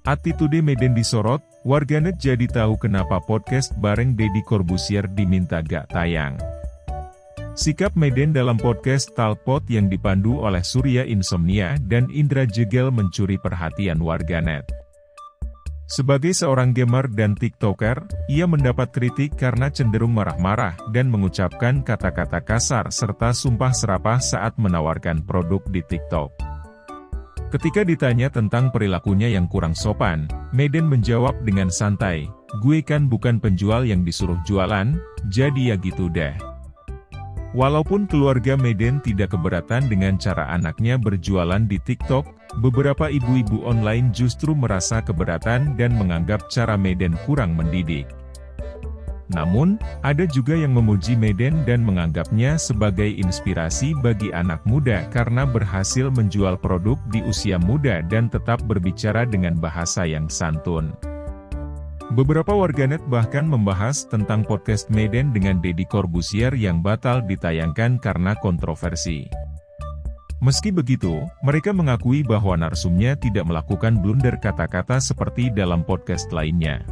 Attitude Medan disorot, warganet jadi tahu kenapa podcast bareng Deddy Corbuzier diminta gak tayang. Sikap Medan dalam podcast Talkpot yang dipandu oleh Surya Insomnia dan Indra Jegel mencuri perhatian warganet. Sebagai seorang gamer dan TikToker, ia mendapat kritik karena cenderung marah-marah dan mengucapkan kata-kata kasar serta sumpah serapah saat menawarkan produk di TikTok. Ketika ditanya tentang perilakunya yang kurang sopan, Medan menjawab dengan santai, "Gue kan bukan penjual yang disuruh jualan, jadi ya gitu deh." Walaupun keluarga Medan tidak keberatan dengan cara anaknya berjualan di TikTok, beberapa ibu-ibu online justru merasa keberatan dan menganggap cara Medan kurang mendidik. Namun, ada juga yang memuji Medan dan menganggapnya sebagai inspirasi bagi anak muda karena berhasil menjual produk di usia muda dan tetap berbicara dengan bahasa yang santun. Beberapa warganet bahkan membahas tentang podcast Medan dengan Deddy Corbuzier yang batal ditayangkan karena kontroversi. Meski begitu, mereka mengakui bahwa narsumnya tidak melakukan blunder kata-kata seperti dalam podcast lainnya.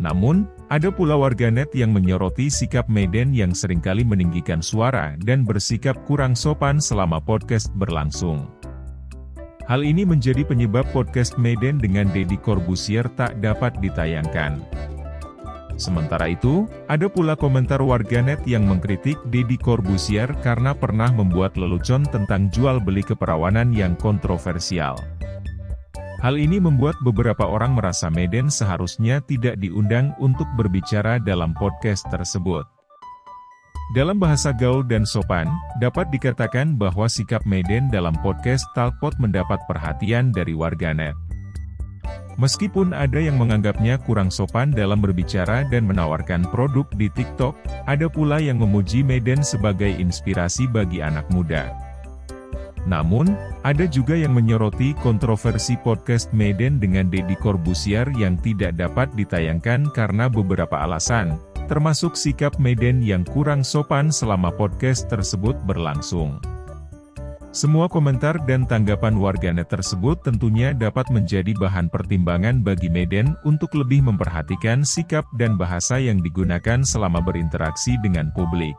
Namun, ada pula warganet yang menyoroti sikap Medan yang seringkali meninggikan suara dan bersikap kurang sopan selama podcast berlangsung. Hal ini menjadi penyebab podcast Medan dengan Deddy Corbuzier tak dapat ditayangkan. Sementara itu, ada pula komentar warganet yang mengkritik Deddy Corbuzier karena pernah membuat lelucon tentang jual beli keperawanan yang kontroversial. Hal ini membuat beberapa orang merasa Medan seharusnya tidak diundang untuk berbicara dalam podcast tersebut. Dalam bahasa gaul dan sopan, dapat dikatakan bahwa sikap Medan dalam podcast Talkpot mendapat perhatian dari warganet. Meskipun ada yang menganggapnya kurang sopan dalam berbicara dan menawarkan produk di TikTok, ada pula yang memuji Medan sebagai inspirasi bagi anak muda. Namun, ada juga yang menyoroti kontroversi podcast Medan dengan Deddy Corbuzier yang tidak dapat ditayangkan karena beberapa alasan, termasuk sikap Medan yang kurang sopan selama podcast tersebut berlangsung. Semua komentar dan tanggapan warganet tersebut tentunya dapat menjadi bahan pertimbangan bagi Medan untuk lebih memperhatikan sikap dan bahasa yang digunakan selama berinteraksi dengan publik.